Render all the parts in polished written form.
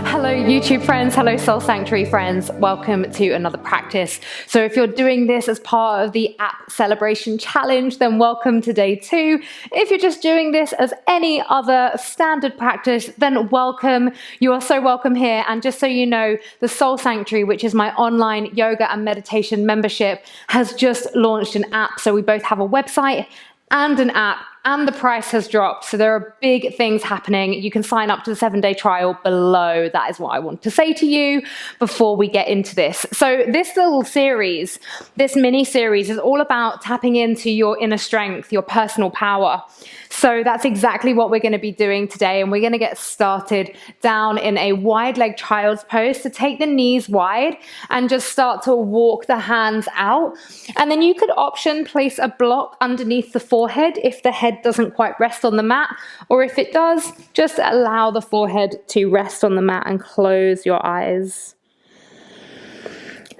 Hello YouTube friends, hello Soul Sanctuary friends, welcome to another practice. So if you're doing this as part of the app celebration challenge, then welcome to day 2. If you're just doing this as any other standard practice, then welcome. You are so welcome here. And just so you know, the Soul Sanctuary, which is my online yoga and meditation membership, has just launched an app. So we both have a website and an app, and the price has dropped. So there are big things happening. You can sign up to the 7-day trial below. That is what I want to say to you before we get into this. So this little series, this mini series, is all about tapping into your inner strength, your personal power. So that's exactly what we're going to be doing today. And we're going to get started down in a wide leg child's pose. So take the knees wide and just start to walk the hands out. And then you could option place a block underneath the forehead if the head doesn't quite rest on the mat, or if it does, just allow the forehead to rest on the mat and close your eyes.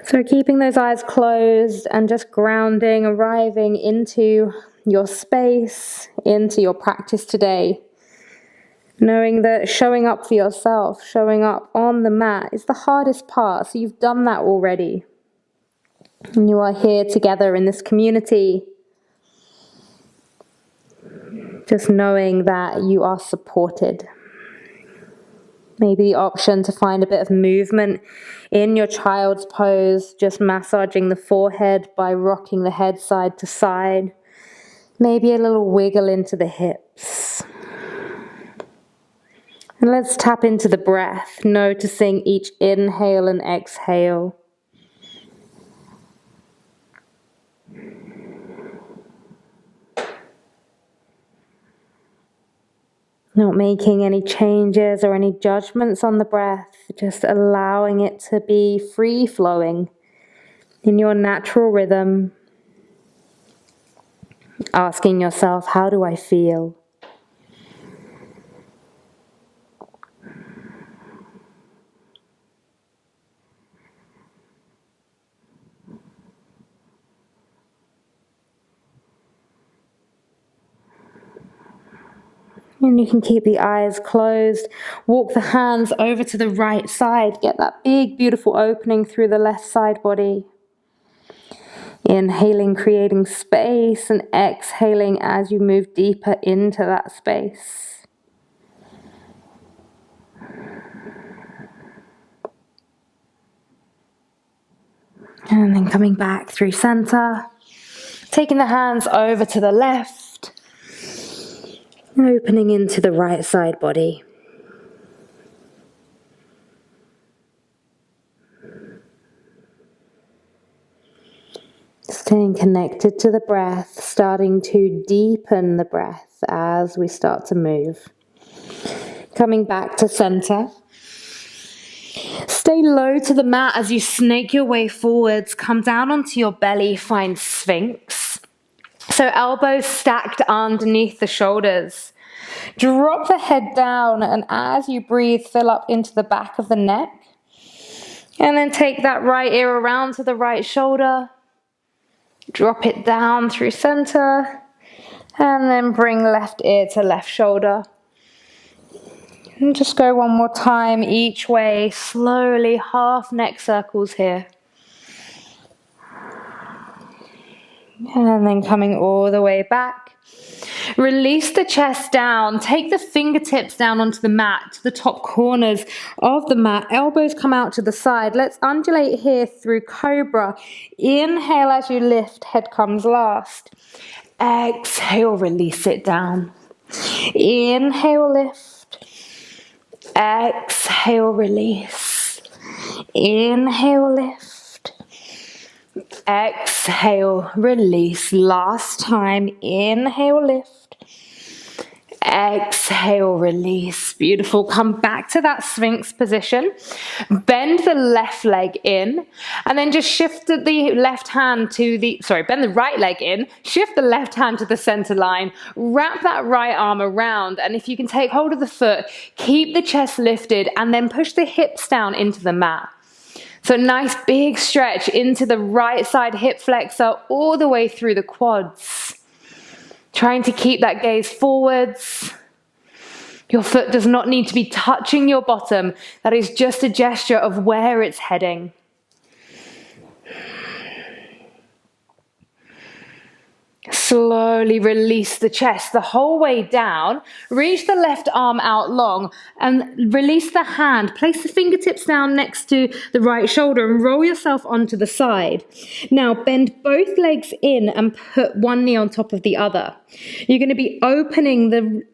So keeping those eyes closed and just grounding, arriving into your space, into your practice today. Knowing that showing up for yourself, showing up on the mat is the hardest part, so you've done that already. And you are here together in this community. Just knowing that you are supported. Maybe the option to find a bit of movement in your child's pose, just massaging the forehead by rocking the head side to side. Maybe a little wiggle into the hips. And let's tap into the breath, noticing each inhale and exhale. Not making any changes or any judgments on the breath, just allowing it to be free-flowing in your natural rhythm. Asking yourself, how do I feel? And you can keep the eyes closed. Walk the hands over to the right side. Get that big, beautiful opening through the left side body. Inhaling, creating space, and exhaling as you move deeper into that space. And then coming back through center. Taking the hands over to the left. Opening into the right side body. Staying connected to the breath, starting to deepen the breath as we start to move. Coming back to center. Stay low to the mat as you snake your way forwards. Come down onto your belly, find Sphinx. So elbows stacked underneath the shoulders. Drop the head down, and as you breathe, fill up into the back of the neck. And then take that right ear around to the right shoulder. Drop it down through center. And then bring left ear to left shoulder. And just go one more time each way, slowly, half neck circles here. And then coming all the way back. Release the chest down. Take the fingertips down onto the mat, to the top corners of the mat. Elbows come out to the side. Let's undulate here through cobra. Inhale as you lift, head comes last. Exhale, release it down. Inhale, lift. Exhale, release. Inhale, lift. Exhale, release. Last time. Inhale, lift. Exhale, release. Beautiful. Come back to that Sphinx position. Bend the left leg in, and then just shift the left hand to the, bend the right leg in, shift the left hand to the center line, wrap that right arm around, and if you can take hold of the foot, keep the chest lifted, and then push the hips down into the mat. So nice big stretch into the right side hip flexor all the way through the quads. Trying to keep that gaze forwards. Your foot does not need to be touching your bottom. That is just a gesture of where it's heading. Slowly release the chest the whole way down. Reach the left arm out long and release the hand. Place the fingertips down next to the right shoulder and roll yourself onto the side. Now bend both legs in and put one knee on top of the other. You're going to be opening the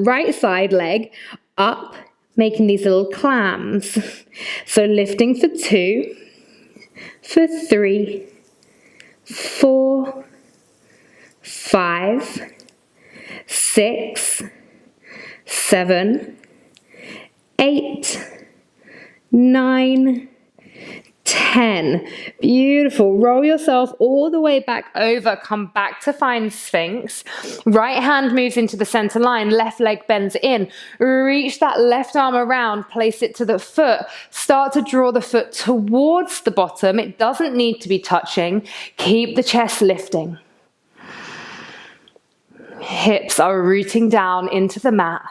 right side leg up, making these little clams. So lifting for 2, for 3, 4, 5, 6, 7, 8, 9, 10. Beautiful. Roll yourself all the way back over. Come back to find Sphinx. Right hand moves into the center line. Left leg bends in. Reach that left arm around. Place it to the foot. Start to draw the foot towards the bottom. It doesn't need to be touching. Keep the chest lifting. Hips are rooting down into the mat.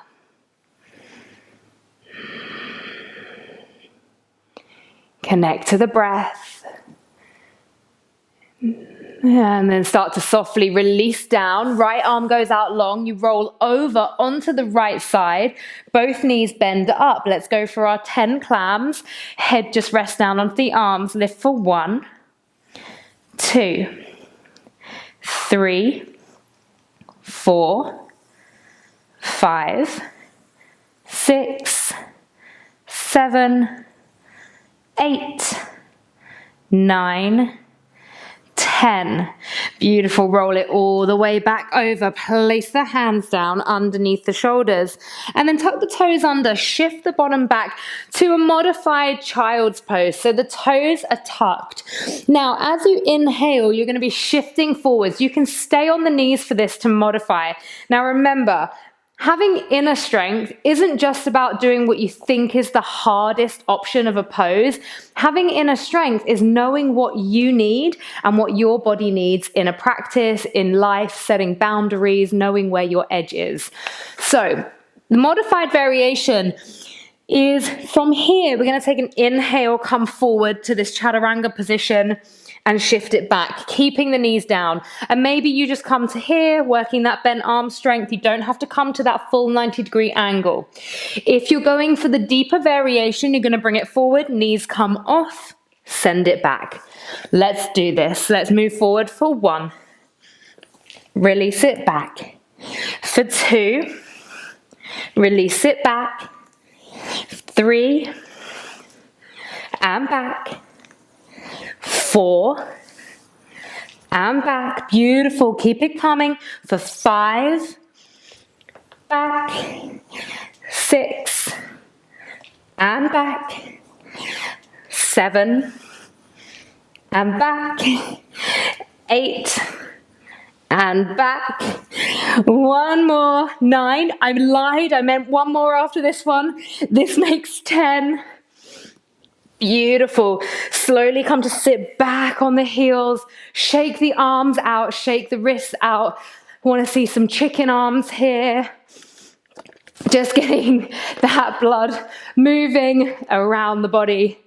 Connect to the breath. And then start to softly release down. Right arm goes out long. You roll over onto the right side. Both knees bend up. Let's go for our 10 clams. Head just rests down onto the arms. Lift for 1, 2, 3, 4, 5, 6, 7, 8, 9, 10. Beautiful. Roll it all the way back over. Place the hands down underneath the shoulders and then tuck the toes under. Shift the bottom back to a modified child's pose. So the toes are tucked. Now, as you inhale, you're going to be shifting forwards. You can stay on the knees for this to modify. Now, remember, having inner strength isn't just about doing what you think is the hardest option of a pose. Having inner strength is knowing what you need and what your body needs in a practice, in life, setting boundaries, knowing where your edge is. So the modified variation is from here. We're going to take an inhale, come forward to this chaturanga position and shift it back, keeping the knees down. And maybe you just come to here, working that bent arm strength. You don't have to come to that full 90-degree angle. If you're going for the deeper variation, you're going to bring it forward, knees come off, send it back. Let's do this. Let's move forward for 1. Release it back. For 2, release it back. 3, and back. 4, and back. Beautiful. Keep it coming. For 5, back. 6, and back. 7, and back. 8, and back. 1 more. 9. I lied. I meant 1 more after this one. This makes 10. Beautiful. Slowly come to sit back on the heels. Shake the arms out. Shake the wrists out. I want to see some chicken arms here. Just getting that blood moving around the body.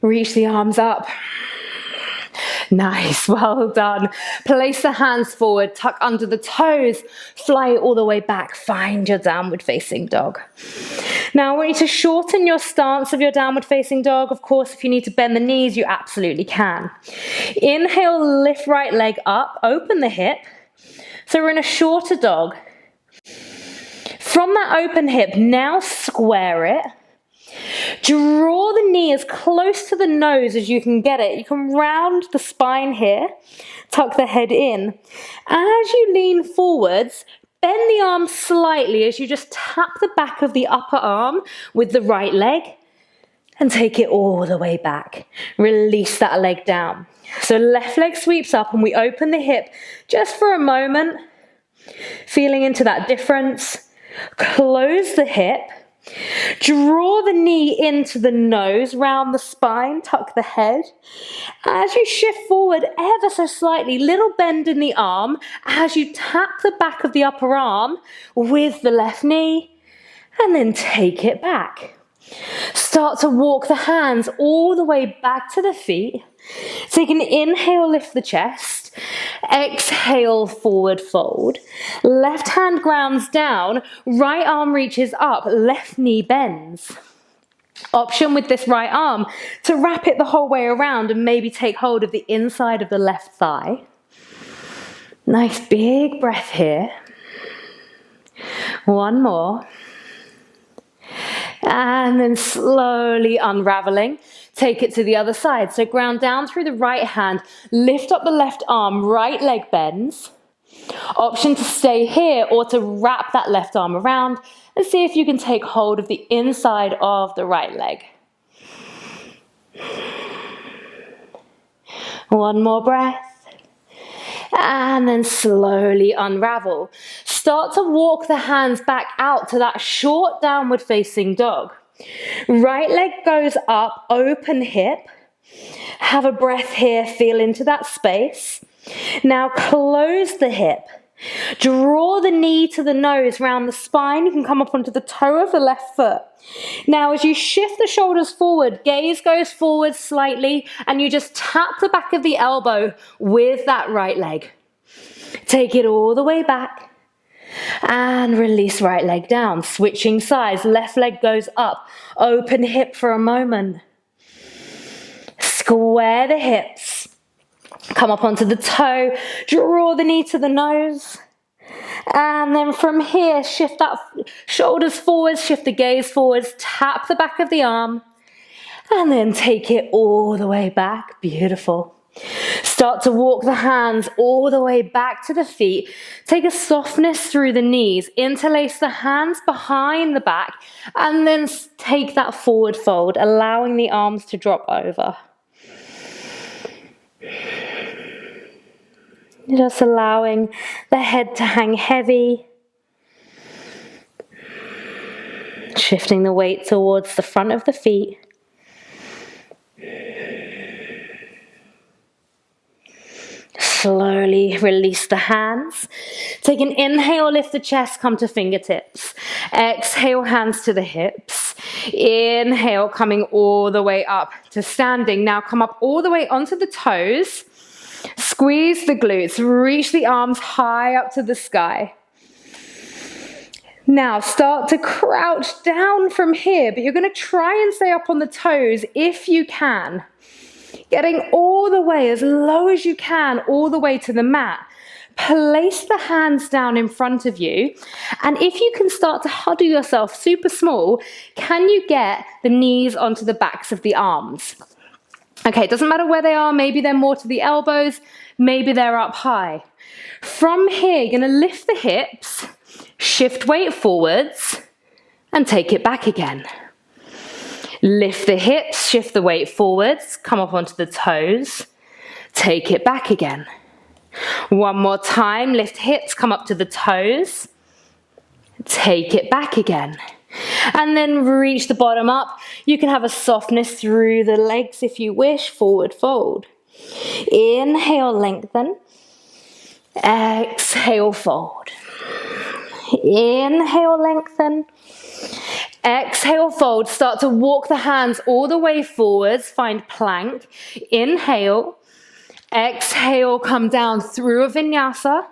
Reach the arms up. Nice, well done. Place the hands forward, tuck under the toes, fly all the way back, find your downward facing dog. Now I want you to shorten your stance of your downward facing dog. Of course, if you need to bend the knees, you absolutely can. Inhale, lift right leg up, open the hip. So we're in a shorter dog. From that open hip, now square it. Draw the knee as close to the nose as you can get it. You can round the spine here, tuck the head in. As you lean forwards, bend the arm slightly as you just tap the back of the upper arm with the right leg and take it all the way back. Release that leg down. So left leg sweeps up and we open the hip just for a moment, feeling into that difference. Close the hip. Draw the knee into the nose, round the spine, tuck the head. As you shift forward ever so slightly, little bend in the arm as you tap the back of the upper arm with the left knee and then take it back. Start to walk the hands all the way back to the feet. Take an inhale, lift the chest. Exhale, forward fold. Left hand grounds down, right arm reaches up, left knee bends. Option with this right arm to wrap it the whole way around and maybe take hold of the inside of the left thigh. Nice big breath here. One more. And then slowly unraveling. Take it to the other side. So ground down through the right hand, lift up the left arm, right leg bends. Option to stay here or to wrap that left arm around and see if you can take hold of the inside of the right leg. One more breath. And then slowly unravel. Start to walk the hands back out to that short downward facing dog. Right leg goes up, open hip. Have a breath here, feel into that space. Now close the hip. Draw the knee to the nose, round the spine. You can come up onto the toe of the left foot. Now as you shift the shoulders forward, gaze goes forward slightly and you just tap the back of the elbow with that right leg. Take it all the way back and release right leg down. Switching sides, left leg goes up. Open hip for a moment. Square the hips. Come up onto the toe, draw the knee to the nose. And then from here, shift that shoulders forwards, shift the gaze forwards, tap the back of the arm. And then take it all the way back. Beautiful. Start to walk the hands all the way back to the feet. Take a softness through the knees. Interlace the hands behind the back. And then take that forward fold, allowing the arms to drop over. Just allowing the head to hang heavy. Shifting the weight towards the front of the feet. Slowly release the hands. Take an inhale, lift the chest, come to fingertips. Exhale, hands to the hips. Inhale, coming all the way up to standing. Now come up all the way onto the toes. Squeeze the glutes, reach the arms high up to the sky. Now start to crouch down from here, but you're going to try and stay up on the toes if you can. Getting all the way, as low as you can, all the way to the mat. Place the hands down in front of you, and if you can start to huddle yourself super small, can you get the knees onto the backs of the arms? Okay, it doesn't matter where they are, maybe they're more to the elbows, maybe they're up high. From here, you're going to lift the hips, shift weight forwards, and take it back again. Lift the hips, shift the weight forwards, come up onto the toes, take it back again. One more time, lift hips, come up to the toes, take it back again. And then reach the bottom up. You can have a softness through the legs if you wish, forward fold. Inhale, lengthen. Exhale, fold. Inhale, lengthen. Exhale, fold. Start to walk the hands all the way forwards. Find plank. Inhale. Exhale, come down through a vinyasa.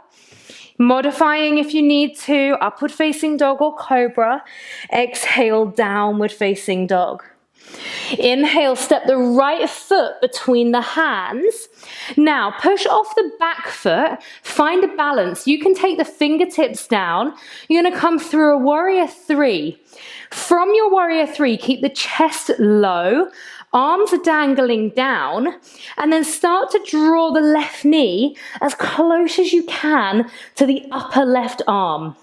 Modifying if you need to, upward facing dog or cobra. Exhale, downward facing dog. Inhale, step the right foot between the hands. Now push off the back foot, find a balance. You can take the fingertips down. You're going to come through a warrior three. From your warrior three, keep the chest low. Arms are dangling down, and then start to draw the left knee as close as you can to the upper left arm.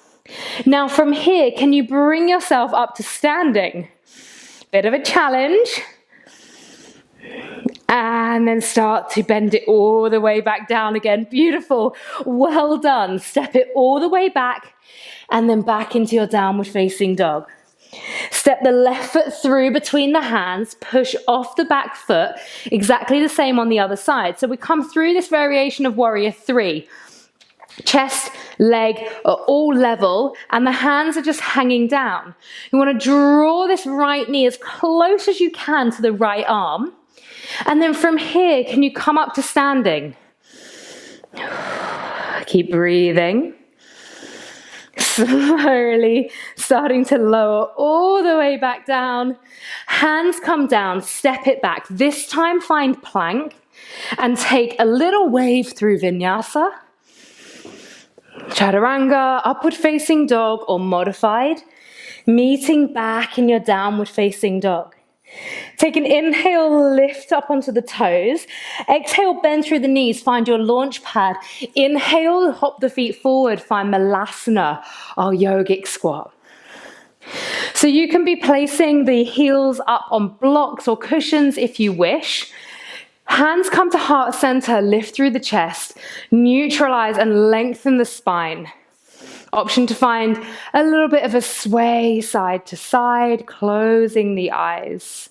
Now from here, can you bring yourself up to standing? Bit of a challenge. And then start to bend it all the way back down again. Beautiful. Well done. Step it all the way back, and then back into your downward facing dog. Step the left foot through between the hands, push off the back foot, exactly the same on the other side. So we come through this variation of warrior three. Chest, leg are all level and the hands are just hanging down. You want to draw this right knee as close as you can to the right arm. And then from here, can you come up to standing? Keep breathing. Slowly starting to lower all the way back down. Hands come down, step it back. This time find plank and take a little wave through vinyasa. Chaturanga, upward facing dog or modified. Meeting back in your downward facing dog. Take an inhale, lift up onto the toes. Exhale, bend through the knees, find your launch pad. Inhale, hop the feet forward, find Malasana, our yogic squat. So you can be placing the heels up on blocks or cushions if you wish. Hands come to heart center, lift through the chest, neutralize and lengthen the spine. Option to find a little bit of a sway side to side, closing the eyes.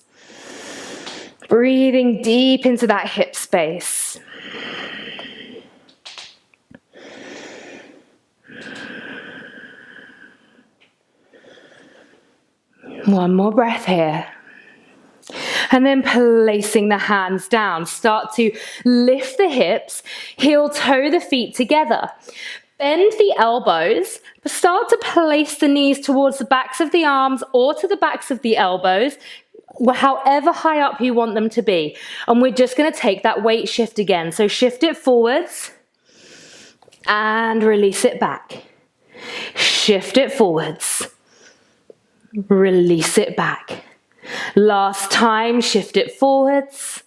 Breathing deep into that hip space. One more breath here. And then placing the hands down. Start to lift the hips, heel toe the feet together. Bend the elbows, but start to place the knees towards the backs of the arms or to the backs of the elbows, however high up you want them to be. And we're just going to take that weight shift again. So shift it forwards and release it back. Shift it forwards. Release it back. Last time, shift it forwards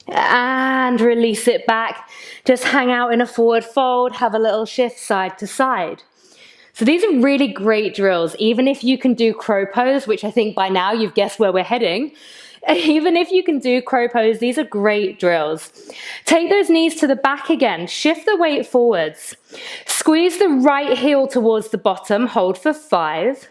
and release it back. Just hang out in a forward fold, have a little shift side to side. So these are really great drills, even if you can do crow pose, which I think by now you've guessed where we're heading. Even if you can do crow pose, these are great drills. Take those knees to the back again, shift the weight forwards. Squeeze the right heel towards the bottom, hold for 5,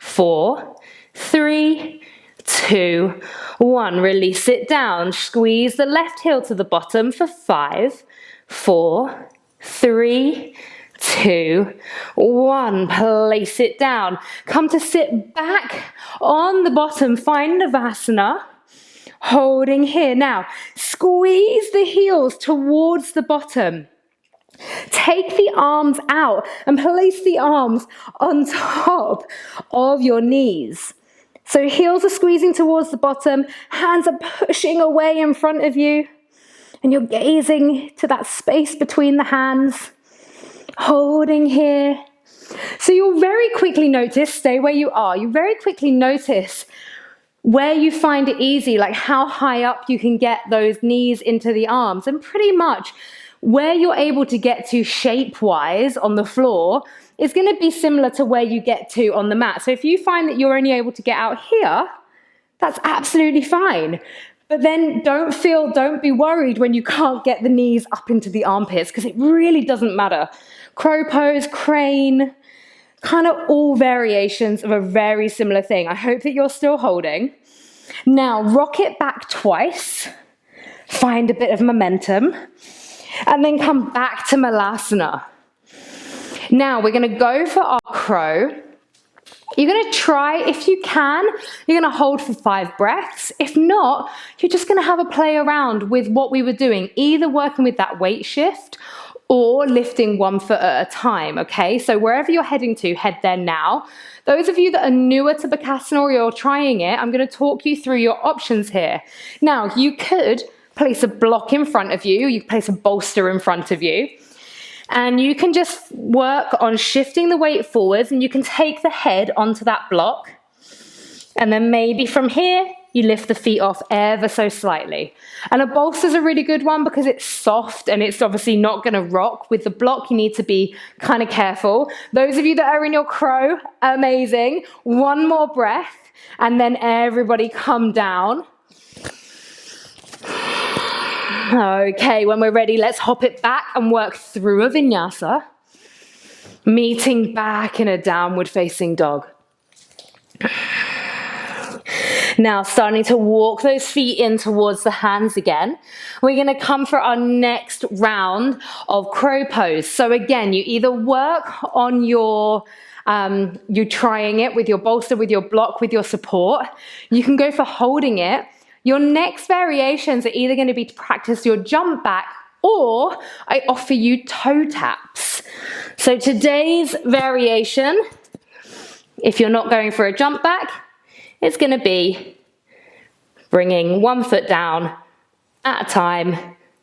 4, 3, 2, 1. Release it down. Squeeze the left heel to the bottom for 5, 4, 3, 2, 1. Place it down. Come to sit back on the bottom. Find Navasana. Holding here. Now, squeeze the heels towards the bottom. Take the arms out and place the arms on top of your knees. So heels are squeezing towards the bottom, hands are pushing away in front of you, and you're gazing to that space between the hands, holding here. So you'll very quickly notice, stay where you are, you very quickly notice where you find it easy, like how high up you can get those knees into the arms, and pretty much where you're able to get to shape-wise on the floor is going to be similar to where you get to on the mat. So if you find that you're only able to get out here, that's absolutely fine. But then don't be worried when you can't get the knees up into the armpits, because it really doesn't matter. Crow pose, crane, kind of all variations of a very similar thing. I hope that you're still holding. Now, rock it back twice, find a bit of momentum, and then come back to Malasana. Now, we're going to go for our crow. You're going to try, if you can, you're going to hold for 5 breaths. If not, you're just going to have a play around with what we were doing, either working with that weight shift or lifting 1 foot at a time, okay? So wherever you're heading to, head there now. Those of you that are newer to Bakasana or you're trying it, I'm going to talk you through your options here. Now, you could place a block in front of you, you could place a bolster in front of you, and you can just work on shifting the weight forwards, and you can take the head onto that block. And then maybe from here, you lift the feet off ever so slightly. And a bolster's a really good one because it's soft and it's obviously not going to rock. With the block, you need to be kind of careful. Those of you that are in your crow, amazing. 1 more breath, and then everybody come down. Okay, when we're ready, let's hop it back and work through a vinyasa, meeting back in a downward facing dog. Now starting to walk those feet in towards the hands again. We're going to come for our next round of crow pose. So again, you either work on your you trying it with your bolster, with your block, with your support. You can go for holding it. Your next variations are either going to be to practice your jump back, or I offer you toe taps. So today's variation, if you're not going for a jump back, it's going to be bringing one foot down at a time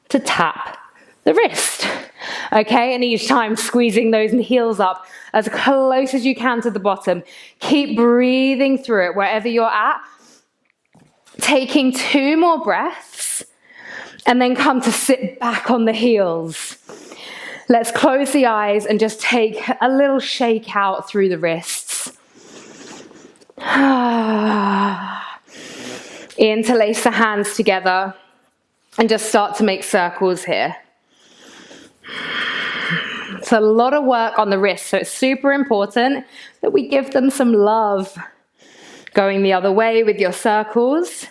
to tap the wrist. Okay, and each time squeezing those heels up as close as you can to the bottom. Keep breathing through it wherever you're at. Taking 2 more breaths, and then come to sit back on the heels. Let's close the eyes and just take a little shake out through the wrists. Interlace the hands together and just start to make circles here. It's a lot of work on the wrists, so it's super important that we give them some love. Going the other way with your circles.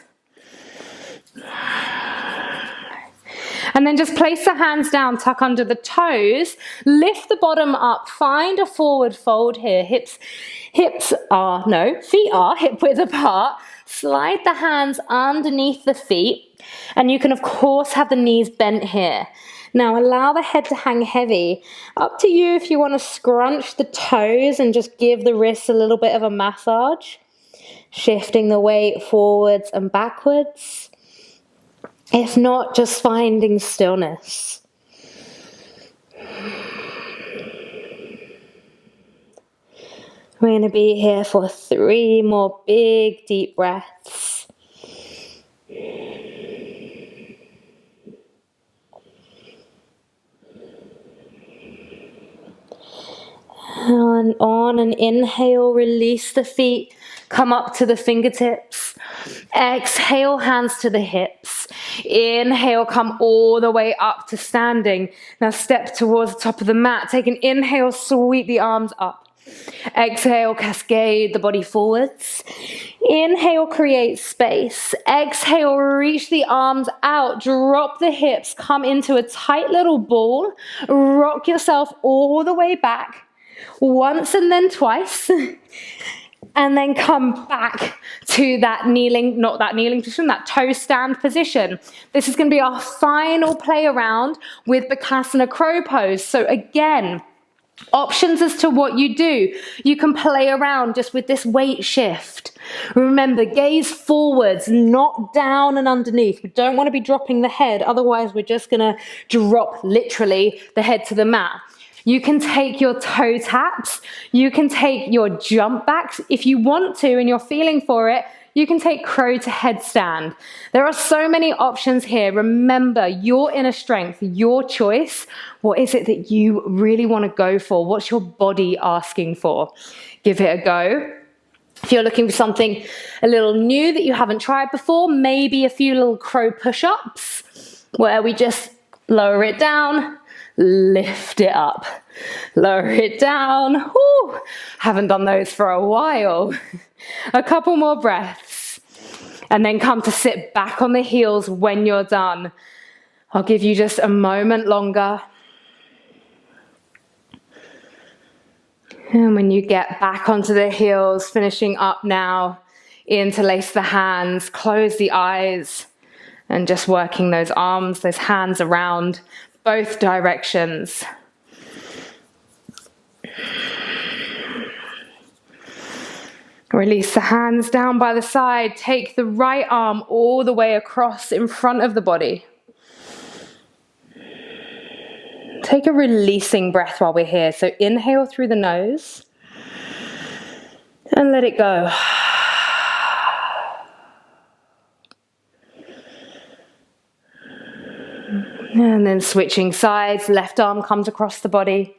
And then just place the hands down, tuck under the toes, lift the bottom up, find a forward fold here. Feet are hip width apart. Slide the hands underneath the feet, and you can of course have the knees bent here. Now allow the head to hang heavy. Up to you if you want to scrunch the toes and just give the wrists a little bit of a massage. Shifting the weight forwards and backwards. If not, just finding stillness. We're going to be here for 3 more big deep breaths. And on an inhale, release the feet, come up to the fingertips. Exhale, hands to the hips. Inhale, come all the way up to standing. Now step towards the top of the mat. Take an inhale, sweep the arms up. Exhale, cascade the body forwards. Inhale, create space. Exhale, reach the arms out. Drop the hips, come into a tight little ball. Rock yourself all the way back. Once and then twice. And then come back to that kneeling, not that kneeling position, that toe stand position. This is going to be our final play around with Bakasana crow pose. So again, options as to what you do. You can play around just with this weight shift. Remember, gaze forwards, not down and underneath. We don't want to be dropping the head, otherwise we're just going to drop literally the head to the mat. You can take your toe taps, you can take your jump backs. If you want to and you're feeling for it, you can take crow to headstand. There are so many options here. Remember, your inner strength, your choice. What is it that you really want to go for? What's your body asking for? Give it a go. If you're looking for something a little new that you haven't tried before, maybe a few little crow push-ups where we just lower it down, lift it up, lower it down. Whew, haven't done those for a while. A couple more breaths, and then come to sit back on the heels when you're done. I'll give you just a moment longer. And when you get back onto the heels, finishing up now, interlace the hands, close the eyes, and just working those arms, those hands around both directions. Release the hands down by the side. Take the right arm all the way across in front of the body. Take a releasing breath while we're here. So inhale through the nose and let it go. And then switching sides, left arm comes across the body.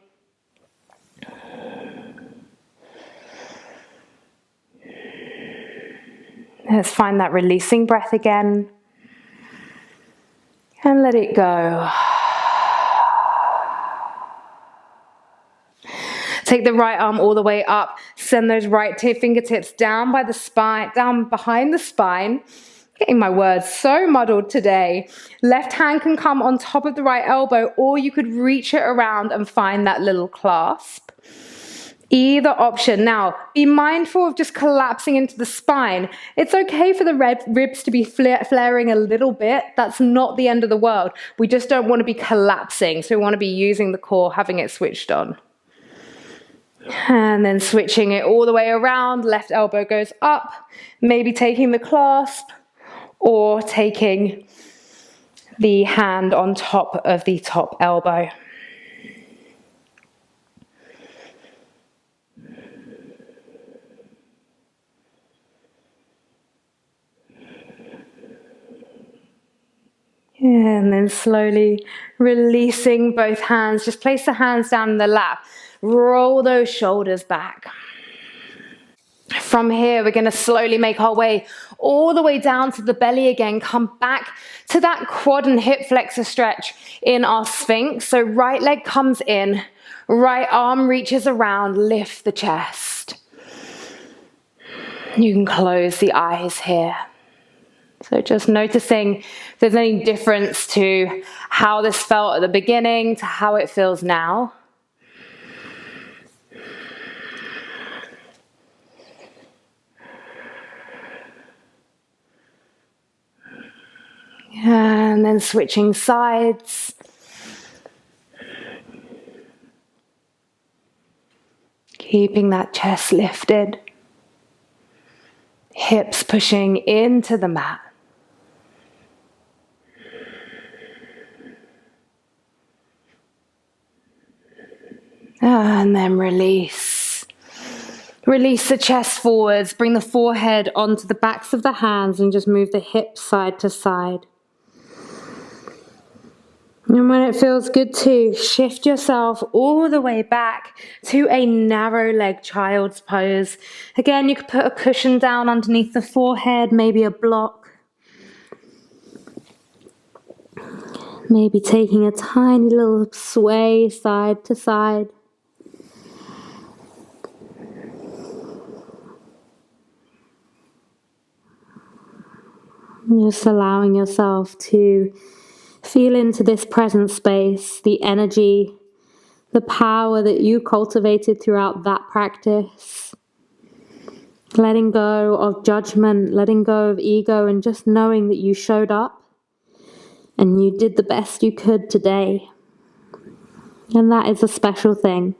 Let's find that releasing breath again. And let it go. Take the right arm all the way up. Send those right fingertips down by the spine, down behind the spine. Getting my words so muddled today. Left hand can come on top of the right elbow, or you could reach it around and find that little clasp. Either option. Now, be mindful of just collapsing into the spine. It's okay for the ribs to be flaring a little bit. That's not the end of the world. We just don't want to be collapsing. So we want to be using the core, having it switched on. And then switching it all the way around. Left elbow goes up. Maybe taking the clasp or taking the hand on top of the top elbow. And then slowly releasing both hands. Just place the hands down in the lap. Roll those shoulders back. From here, we're going to slowly make our way all the way down to the belly again. Come back to that quad and hip flexor stretch in our Sphinx. So right leg comes in, right arm reaches around, lift the chest. You can close the eyes here. So just noticing if there's any difference to how this felt at the beginning to how it feels now. And then switching sides. Keeping that chest lifted. Hips pushing into the mat. And then release. Release the chest forwards. Bring the forehead onto the backs of the hands and just move the hips side to side. And when it feels good to shift yourself all the way back to a narrow leg child's pose. Again, you could put a cushion down underneath the forehead, maybe a block. Maybe taking a tiny little sway side to side. Just allowing yourself to feel into this present space, the energy, the power that you cultivated throughout that practice. Letting go of judgment, letting go of ego, and just knowing that you showed up and you did the best you could today. And that is a special thing.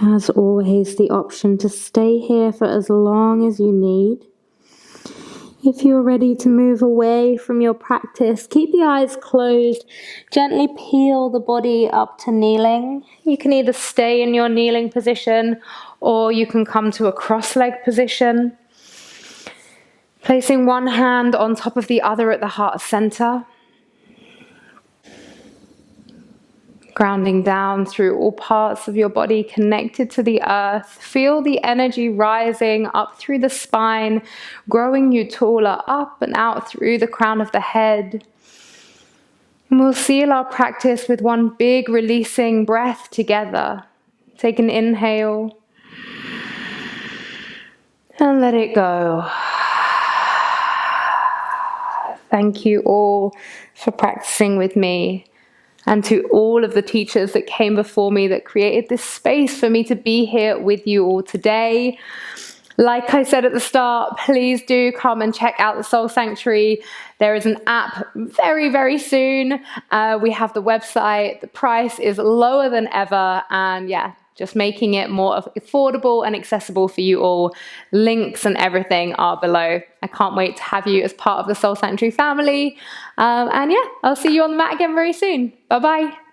As always, the option to stay here for as long as you need. If you're ready to move away from your practice, keep the eyes closed. Gently peel the body up to kneeling. You can either stay in your kneeling position or you can come to a cross-legged position. Placing one hand on top of the other at the heart center. Grounding down through all parts of your body connected to the earth. Feel the energy rising up through the spine, growing you taller up and out through the crown of the head. And we'll seal our practice with one big releasing breath together. Take an inhale and let it go. Thank you all for practicing with me. And to all of the teachers that came before me that created this space for me to be here with you all today. Like I said at the start, please do come and check out the Soul Sanctuary. There is an app very, very soon. We have the website. The price is lower than ever. And yeah, just making it more affordable and accessible for you all. Links and everything are below. I can't wait to have you as part of the Soul Sanctuary family. And yeah, I'll see you on the mat again very soon. Bye-bye.